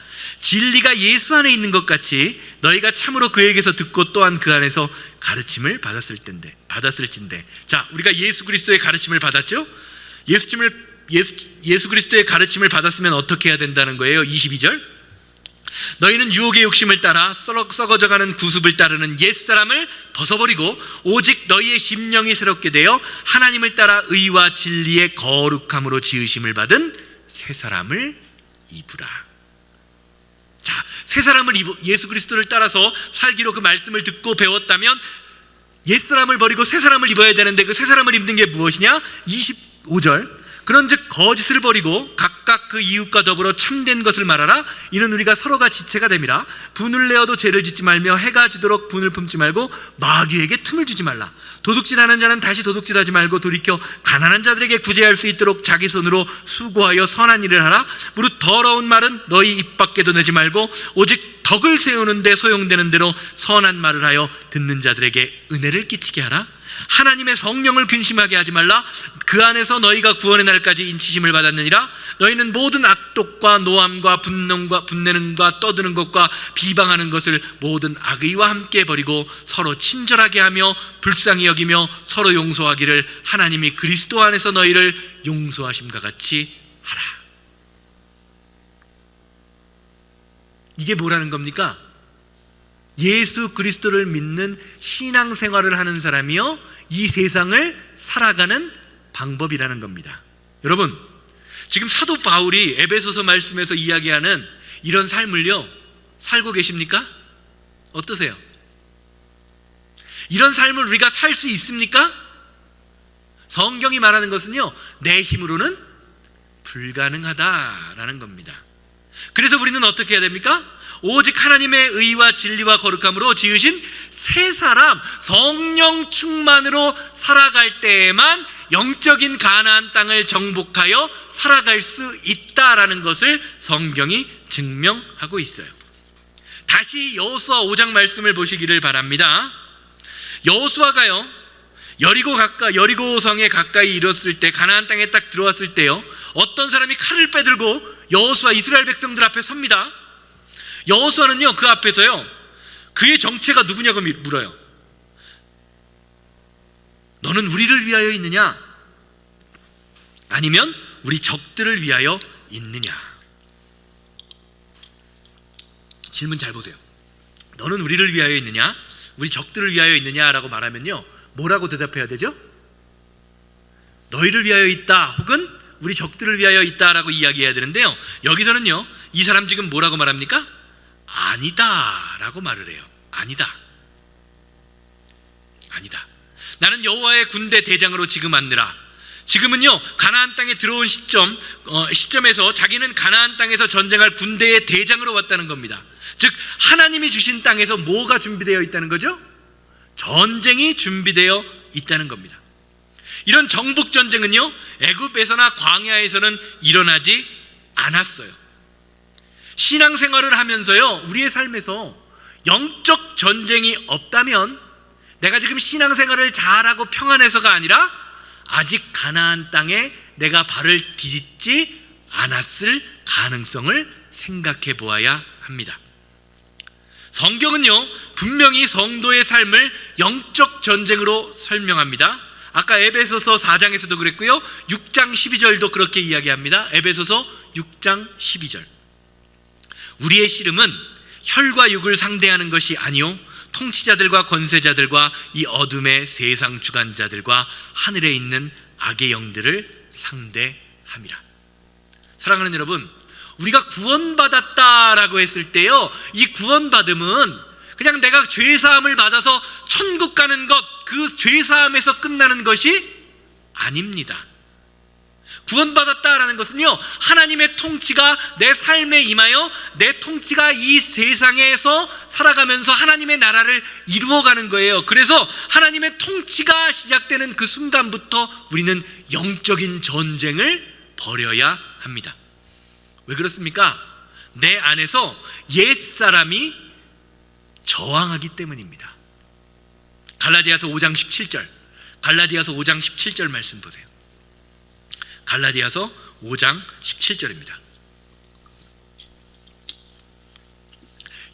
진리가 예수 안에 있는 것 같이 너희가 참으로 그에게서 듣고 또한 그 안에서 가르침을 받았을진데. 자, 우리가 예수 그리스도의 가르침을 받았죠? 예수 그리스도의 가르침을 받았으면 어떻게 해야 된다는 거예요? 22절. 너희는 유혹의 욕심을 따라 썩어져가는 구습을 따르는 옛사람을 벗어버리고 오직 너희의 심령이 새롭게 되어 하나님을 따라 의와 진리의 거룩함으로 지으심을 받은 새 사람을 입으라. 자, 새 사람을 예수 그리스도를 따라서 살기로 그 말씀을 듣고 배웠다면 옛사람을 버리고 새 사람을 입어야 되는데 그 새 사람을 입는 게 무엇이냐? 25절. 그런즉 거짓을 버리고 각각 그 이웃과 더불어 참된 것을 말하라. 이는 우리가 서로가 지체가 됨이라. 분을 내어도 죄를 짓지 말며 해가 지도록 분을 품지 말고 마귀에게 틈을 주지 말라. 도둑질하는 자는 다시 도둑질하지 말고 돌이켜 가난한 자들에게 구제할 수 있도록 자기 손으로 수고하여 선한 일을 하라. 무릇 더러운 말은 너희 입 밖에도 내지 말고 오직 덕을 세우는 데 소용되는 대로 선한 말을 하여 듣는 자들에게 은혜를 끼치게 하라. 하나님의 성령을 근심하게 하지 말라. 그 안에서 너희가 구원의 날까지 인치심을 받았느니라. 너희는 모든 악독과 노함과 분내는과 떠드는 것과 비방하는 것을 모든 악의와 함께 버리고 서로 친절하게 하며 불쌍히 여기며 서로 용서하기를 하나님이 그리스도 안에서 너희를 용서하심과 같이 하라. 이게 뭐라는 겁니까? 예수 그리스도를 믿는 신앙생활을 하는 사람이요, 이 세상을 살아가는 방법이라는 겁니다. 여러분, 지금 사도 바울이 에베소서 말씀에서 이야기하는 이런 삶을요, 살고 계십니까? 어떠세요? 이런 삶을 우리가 살 수 있습니까? 성경이 말하는 것은요, 내 힘으로는 불가능하다라는 겁니다. 그래서 우리는 어떻게 해야 됩니까? 오직 하나님의 의와 진리와 거룩함으로 지으신 새 사람, 성령 충만으로 살아갈 때에만 영적인 가나안 땅을 정복하여 살아갈 수 있다라는 것을 성경이 증명하고 있어요. 다시 여호수아 5장 말씀을 보시기를 바랍니다. 여호수아가요, 여리고성에 가까이 이뤘을 때, 가나안 땅에 딱 들어왔을 때요, 어떤 사람이 칼을 빼들고 여호수아 이스라엘 백성들 앞에 섭니다. 여호수아는요, 그 앞에서요, 그의 정체가 누구냐고 물어요. 너는 우리를 위하여 있느냐? 아니면 우리 적들을 위하여 있느냐? 질문 잘 보세요. 너는 우리를 위하여 있느냐? 우리 적들을 위하여 있느냐라고 말하면요, 뭐라고 대답해야 되죠? 너희를 위하여 있다 혹은 우리 적들을 위하여 있다라고 이야기해야 되는데요, 여기서는요 이 사람 지금 뭐라고 말합니까? 아니다 라고 말을 해요. 아니다. 나는 여호와의 군대 대장으로 지금 앉느라. 지금은요 가나안 땅에 들어온 시점에서 자기는 가나안 땅에서 전쟁할 군대의 대장으로 왔다는 겁니다. 즉 하나님이 주신 땅에서 뭐가 준비되어 있다는 거죠? 전쟁이 준비되어 있다는 겁니다. 이런 정복 전쟁은요 애굽에서나 광야에서는 일어나지 않았어요. 신앙생활을 하면서요 우리의 삶에서 영적 전쟁이 없다면 내가 지금 신앙생활을 잘하고 평안해서가 아니라 아직 가나안 땅에 내가 발을 디딛지 않았을 가능성을 생각해 보아야 합니다. 성경은요 분명히 성도의 삶을 영적 전쟁으로 설명합니다. 아까 에베소서 4장에서도 그랬고요 6장 12절도 그렇게 이야기합니다. 에베소서 6장 12절. 우리의 씨름은 혈과 육을 상대하는 것이 아니요 통치자들과 권세자들과 이 어둠의 세상 주관자들과 하늘에 있는 악의 영들을 상대함이라. 사랑하는 여러분, 우리가 구원받았다라고 했을 때요 이 구원받음은 그냥 내가 죄사함을 받아서 천국 가는 것, 그 죄사함에서 끝나는 것이 아닙니다. 구원받았다라는 것은요 하나님의 통치가 내 삶에 임하여 내 통치가 이 세상에서 살아가면서 하나님의 나라를 이루어가는 거예요. 그래서 하나님의 통치가 시작되는 그 순간부터 우리는 영적인 전쟁을 벌여야 합니다. 왜 그렇습니까? 내 안에서 옛사람이 저항하기 때문입니다. 갈라디아서 5장 17절, 갈라디아서 5장 17절 말씀 보세요. 갈라디아서 5장 17절입니다.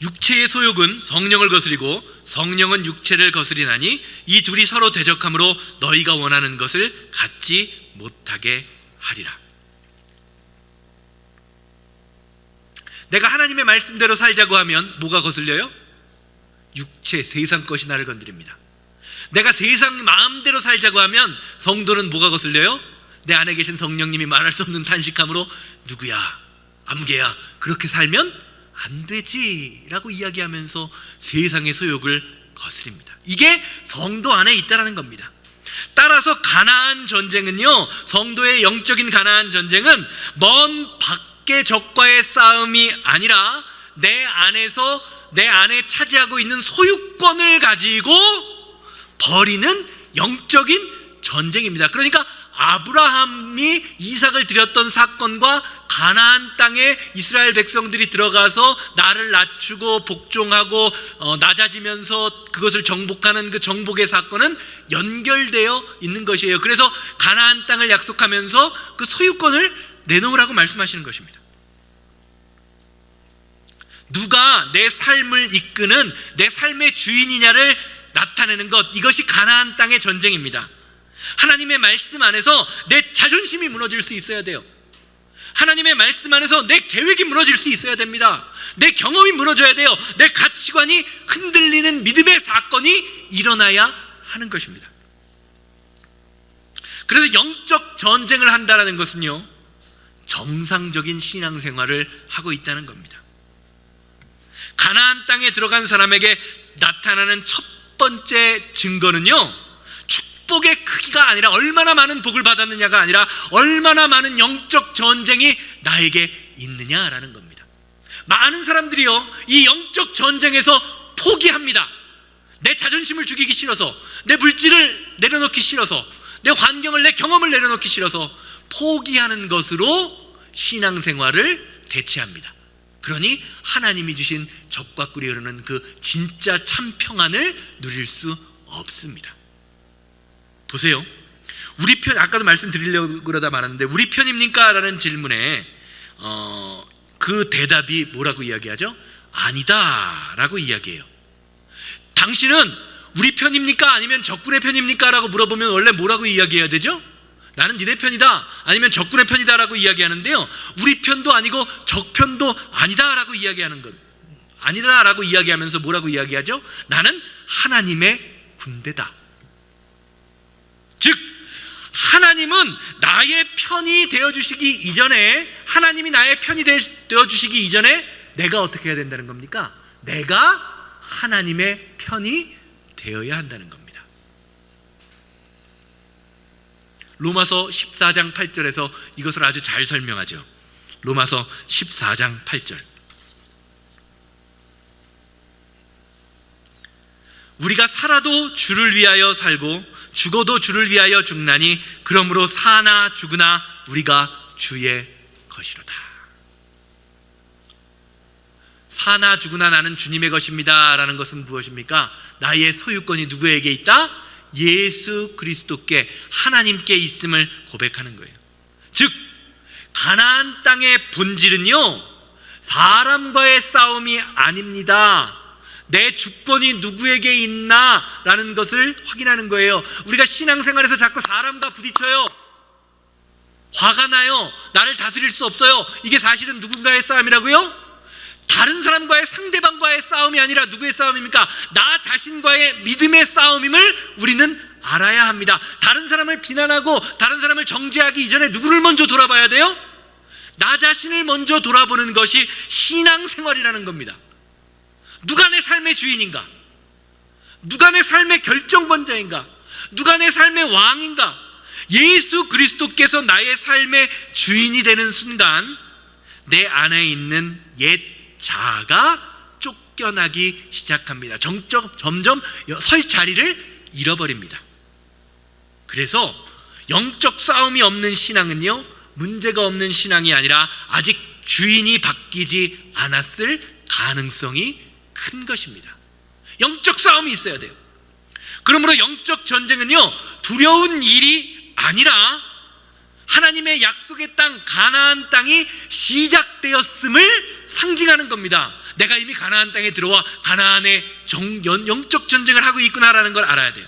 육체의 소욕은 성령을 거스리고 성령은 육체를 거스리나니 이 둘이 서로 대적함으로 너희가 원하는 것을 갖지 못하게 하리라. 내가 하나님의 말씀대로 살자고 하면 뭐가 거슬려요? 육체, 세상 것이 나를 건드립니다. 내가 세상 마음대로 살자고 하면 성도는 뭐가 거슬려요? 내 안에 계신 성령님이 말할 수 없는 탄식함으로 누구야, 암개야, 그렇게 살면 안 되지 라고 이야기하면서 세상의 소욕을 거스립니다. 이게 성도 안에 있다는 겁니다. 따라서 가나안 전쟁은요 성도의 영적인 가나안 전쟁은 먼 밖의 적과의 싸움이 아니라 내 안에 차지하고 있는 소유권을 가지고 벌이는 영적인 전쟁입니다. 그러니까 아브라함이 이삭을 드렸던 사건과 가나안 땅에 이스라엘 백성들이 들어가서 나를 낮추고 복종하고 낮아지면서 그것을 정복하는 그 정복의 사건은 연결되어 있는 것이에요. 그래서 가나안 땅을 약속하면서 그 소유권을 내놓으라고 말씀하시는 것입니다. 누가 내 삶을 이끄는 내 삶의 주인이냐를 나타내는 것, 이것이 가나안 땅의 전쟁입니다. 하나님의 말씀 안에서 내 자존심이 무너질 수 있어야 돼요. 하나님의 말씀 안에서 내 계획이 무너질 수 있어야 됩니다. 내 경험이 무너져야 돼요. 내 가치관이 흔들리는 믿음의 사건이 일어나야 하는 것입니다. 그래서 영적 전쟁을 한다는 것은요 정상적인 신앙생활을 하고 있다는 겁니다. 가나안 땅에 들어간 사람에게 나타나는 첫 번째 증거는요 축복의 크기가 아니라 얼마나 많은 복을 받았느냐가 아니라 얼마나 많은 영적 전쟁이 나에게 있느냐라는 겁니다. 많은 사람들이요 이 영적 전쟁에서 포기합니다. 내 자존심을 죽이기 싫어서, 내 물질을 내려놓기 싫어서, 내 환경을, 내 경험을 내려놓기 싫어서 포기하는 것으로 신앙생활을 대체합니다. 그러니 하나님이 주신 적과 꿀이 흐르는 그 진짜 참 평안을 누릴 수 없습니다. 보세요. 우리 편, 아까도 말씀드리려고 그러다 말았는데 우리 편입니까? 라는 질문에 그 대답이 뭐라고 이야기하죠? 아니다 라고 이야기해요. 당신은 우리 편입니까? 아니면 적군의 편입니까? 라고 물어보면 원래 뭐라고 이야기해야 되죠? 나는 니네 편이다, 아니면 적군의 편이다 라고 이야기하는데요, 우리 편도 아니고 적 편도 아니다 라고 이야기하는 것, 아니다 라고 이야기하면서 뭐라고 이야기하죠? 나는 하나님의 군대다. 즉 하나님은 나의 편이 되어주시기 이전에, 하나님이 나의 편이 되어주시기 이전에 내가 어떻게 해야 된다는 겁니까? 내가 하나님의 편이 되어야 한다는 겁니다. 로마서 14장 8절에서 이것을 아주 잘 설명하죠. 로마서 14장 8절. 우리가 살아도 주를 위하여 살고 죽어도 주를 위하여 죽나니 그러므로 사나 죽으나 우리가 주의 것이로다. 사나 죽으나 나는 주님의 것입니다 라는 것은 무엇입니까? 나의 소유권이 누구에게 있다? 예수 그리스도께, 하나님께 있음을 고백하는 거예요. 즉 가나안 땅의 본질은요, 사람과의 싸움이 아닙니다. 내 주권이 누구에게 있나 라는 것을 확인하는 거예요. 우리가 신앙생활에서 자꾸 사람과 부딪혀요. 화가 나요. 나를 다스릴 수 없어요. 이게 사실은 누군가의 싸움이라고요? 다른 사람과의, 상대방과의 싸움이 아니라 누구의 싸움입니까? 나 자신과의 믿음의 싸움임을 우리는 알아야 합니다. 다른 사람을 비난하고 다른 사람을 정죄하기 이전에 누구를 먼저 돌아봐야 돼요? 나 자신을 먼저 돌아보는 것이 신앙생활이라는 겁니다. 누가 내 삶의 주인인가? 누가 내 삶의 결정권자인가? 누가 내 삶의 왕인가? 예수 그리스도께서 나의 삶의 주인이 되는 순간 내 안에 있는 옛 자아가 쫓겨나기 시작합니다. 점점 설 자리를 잃어버립니다. 그래서 영적 싸움이 없는 신앙은요, 문제가 없는 신앙이 아니라 아직 주인이 바뀌지 않았을 가능성이 큰 것입니다. 영적 싸움이 있어야 돼요. 그러므로 영적 전쟁은요, 두려운 일이 아니라 하나님의 약속의 땅 가나안 땅이 시작되었음을 상징하는 겁니다. 내가 이미 가나안 땅에 들어와 가나안의 영적 전쟁을 하고 있구나라는 걸 알아야 돼요.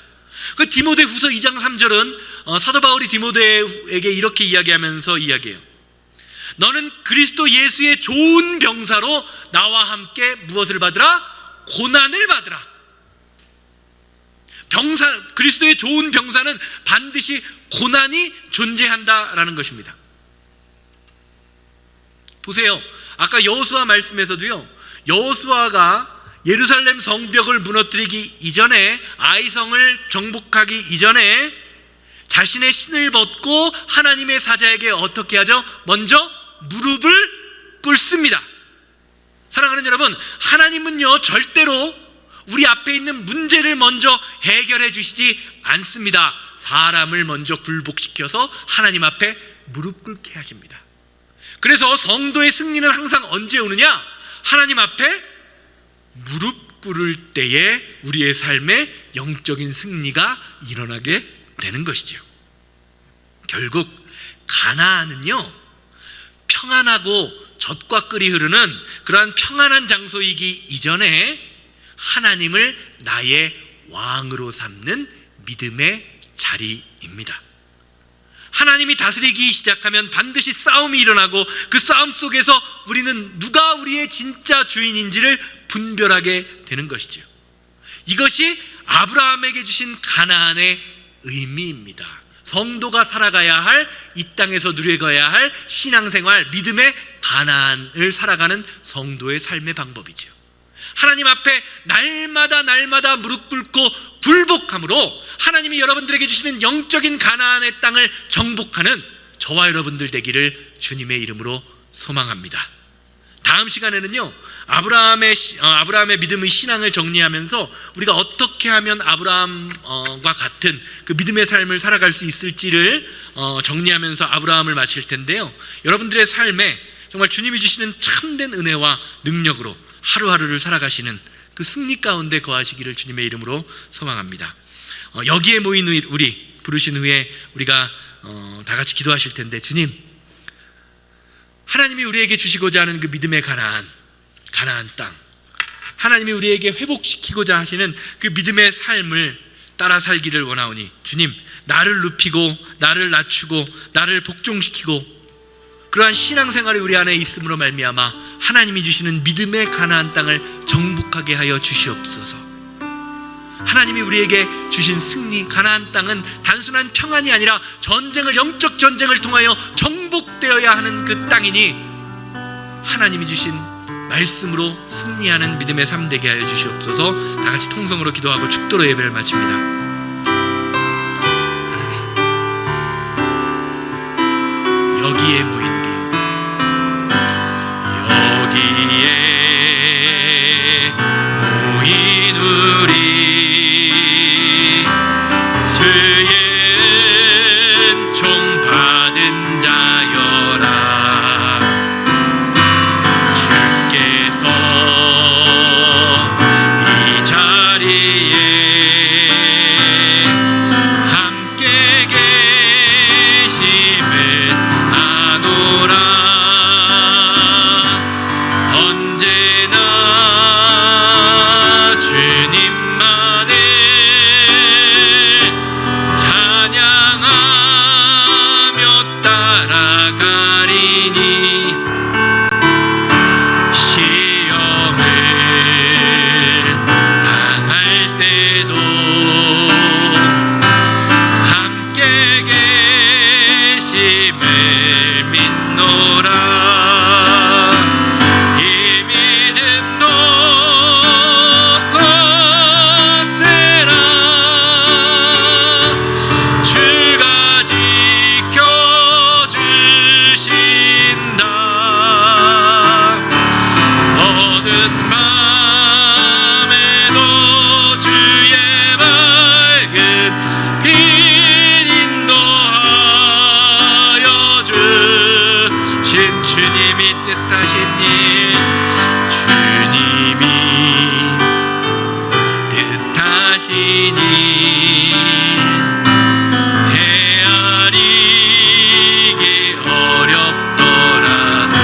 그 디모데후서 2장 3절은 사도 바울이 디모데에게 이렇게 이야기하면서 이야기해요. 너는 그리스도 예수의 좋은 병사로 나와 함께 무엇을 받으라? 고난을 받으라. 그리스도의 좋은 병사는 반드시 고난이 존재한다라는 것입니다. 보세요. 아까 여호수아 말씀에서도요, 여호수아가 예루살렘 성벽을 무너뜨리기 이전에, 아이성을 정복하기 이전에 자신의 신을 벗고 하나님의 사자에게 어떻게 하죠? 먼저 무릎을 꿇습니다. 사랑하는 여러분, 하나님은요 절대로 우리 앞에 있는 문제를 먼저 해결해 주시지 않습니다. 사람을 먼저 굴복시켜서 하나님 앞에 무릎 꿇게 하십니다. 그래서 성도의 승리는 항상 언제 오느냐? 하나님 앞에 무릎 꿇을 때에 우리의 삶에 영적인 승리가 일어나게 되는 것이죠. 결국 가나안은요, 평안하고 젖과 꿀이 흐르는 그러한 평안한 장소이기 이전에 하나님을 나의 왕으로 삼는 믿음의 자리입니다. 하나님이 다스리기 시작하면 반드시 싸움이 일어나고 그 싸움 속에서 우리는 누가 우리의 진짜 주인인지를 분별하게 되는 것이죠. 이것이 아브라함에게 주신 가나안의 의미입니다. 성도가 살아가야 할, 이 땅에서 누려가야 할 신앙생활, 믿음의 가나안을 살아가는 성도의 삶의 방법이죠. 하나님 앞에 날마다 무릎 꿇고 굴복함으로 하나님이 여러분들에게 주시는 영적인 가나안의 땅을 정복하는 저와 여러분들 되기를 주님의 이름으로 소망합니다. 다음 시간에는요, 아브라함의 믿음의 신앙을 정리하면서 우리가 어떻게 하면 아브라함과 같은 그 믿음의 삶을 살아갈 수 있을지를 정리하면서 아브라함을 마칠 텐데요, 여러분들의 삶에 정말 주님이 주시는 참된 은혜와 능력으로 하루하루를 살아가시는 그 승리 가운데 거하시기를 주님의 이름으로 소망합니다. 여기에 모인 우리 부르신 후에 우리가 다 같이 기도하실 텐데, 주님, 하나님이 우리에게 주시고자 하는 그 믿음의 가나안 땅, 하나님이 우리에게 회복시키고자 하시는 그 믿음의 삶을 따라 살기를 원하오니 주님, 나를 눕히고 나를 낮추고 나를 복종시키고 그러한 신앙생활이 우리 안에 있음으로 말미암아 하나님이 주시는 믿음의 가나안 땅을 정복하게 하여 주시옵소서. 하나님이 우리에게 주신 승리, 가나안 땅은 단순한 평안이 아니라 영적 전쟁을 통하여 정복되어야 하는 그 땅이니 하나님이 주신 말씀으로 승리하는 믿음의 삶 되게 하여 주시옵소서. 다 같이 통성으로 기도하고 축도로 예배를 마칩니다. 여기에 모인 우리 수의 은총 받은 자여라. 주께서 이 자리에 함께 계심을 아노라. 언제나 주님만을 찬양하며 따라가리니 시험을 당할 때도 함께 계심을 믿노라. 주님이 뜻하신 일, 주님이 뜻하신 일 헤아리기 어렵더라도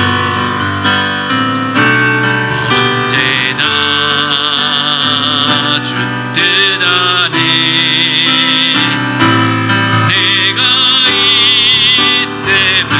언제나 주 뜻 안에 내가 있음을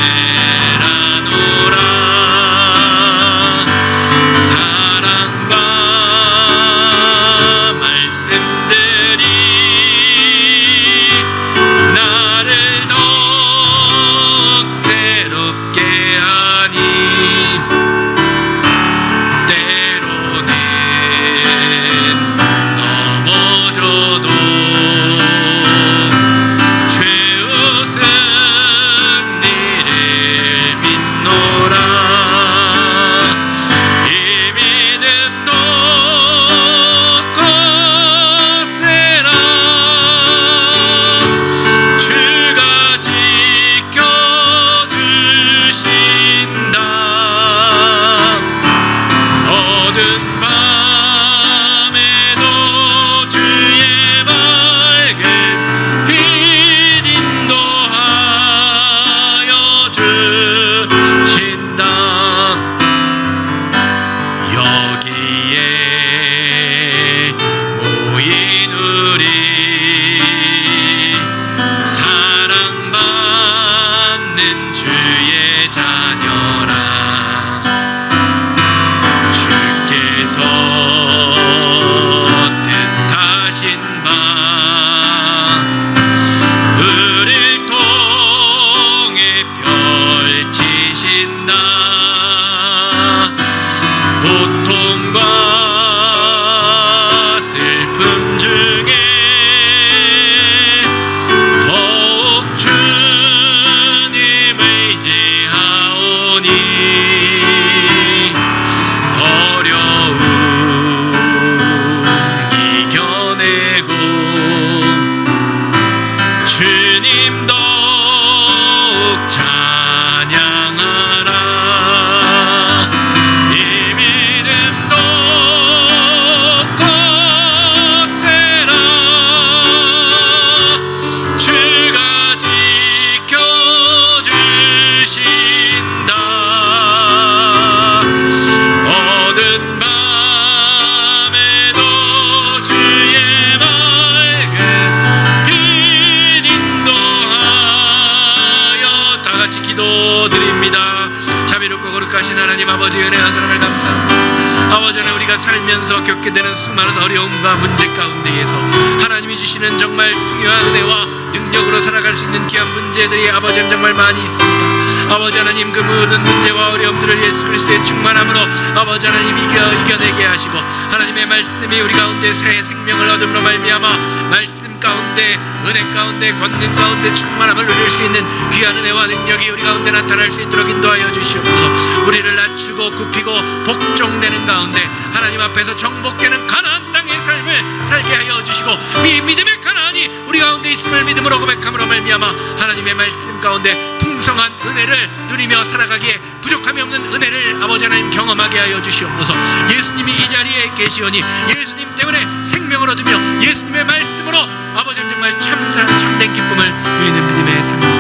거룩하신 하나님 아버지 은혜와 사랑을 감사합니다. 아버지 하나님, 우리가 살면서 겪게 되는 수많은 어려움과 문제 가운데에서 하나님이 주시는 정말 풍요한 은혜와 능력으로 살아갈 수 있는 귀한 문제들이 아버지 하나님 정말 많이 있습니다. 아버지 하나님, 그 모든 문제와 어려움들을 예수 그리스도의 충만함으로 아버지 하나님 이겨내게 하시고, 하나님의 말씀이 우리 가운데 새 생명을 얻음으로 말미암아 말씀 가운데, 은혜 가운데, 권능 가운데 충만함을 누릴 수 있는 귀한 은혜와 능력이 우리 가운데 나타날 수 있도록 인도하여 주시옵소서. 우리를 낮추고 굽히고 복종되는 가운데 하나님 앞에서 정복되는 가나안 땅의 삶을 살게 하여 주시고, 믿음의 가나안이 우리 가운데 있음을 믿음으로 고백함으로 말미암아 하나님의 말씀 가운데 풍성한 은혜를 누리며 살아가기에 부족함이 없는 은혜를 아버지 하나님 경험하게 하여 주시옵소서. 예수님이 이 자리에 계시오니 예수님 때문에 생명을 얻으며 예수님의 말씀으로 아버지 정말 참된 기쁨을 누리는 믿음의 삶을.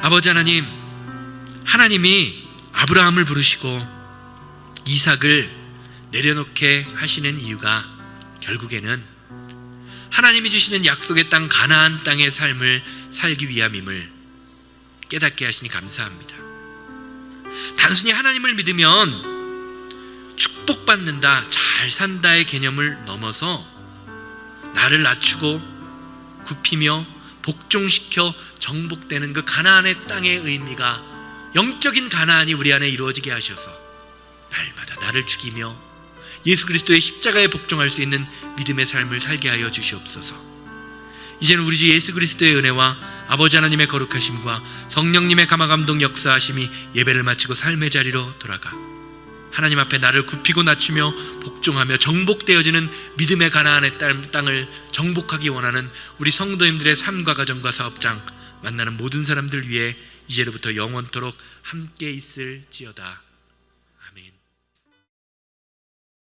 아버지 하나님, 하나님이 아브라함을 부르시고 이삭을 내려놓게 하시는 이유가 결국에는 하나님이 주시는 약속의 땅 가나안 땅의 삶을 살기 위함임을 깨닫게 하시니 감사합니다. 단순히 하나님을 믿으면 축복받는다, 잘 산다의 개념을 넘어서 나를 낮추고 굽히며 복종시켜 정복되는 그 가나안의 땅의 의미가, 영적인 가나안이 우리 안에 이루어지게 하셔서 날마다 나를 죽이며 예수 그리스도의 십자가에 복종할 수 있는 믿음의 삶을 살게 하여 주시옵소서. 이제는 우리 주 예수 그리스도의 은혜와 아버지 하나님의 거룩하심과 성령님의 감화감동 역사하심이 예배를 마치고 삶의 자리로 돌아가 하나님 앞에 나를 굽히고 낮추며 복종하며 정복되어지는 믿음의 가나안의 땅을 정복하기 원하는 우리 성도님들의 삶과 가정과 사업장 만나는 모든 사람들 위해 이제로부터 영원토록 함께 있을지어다.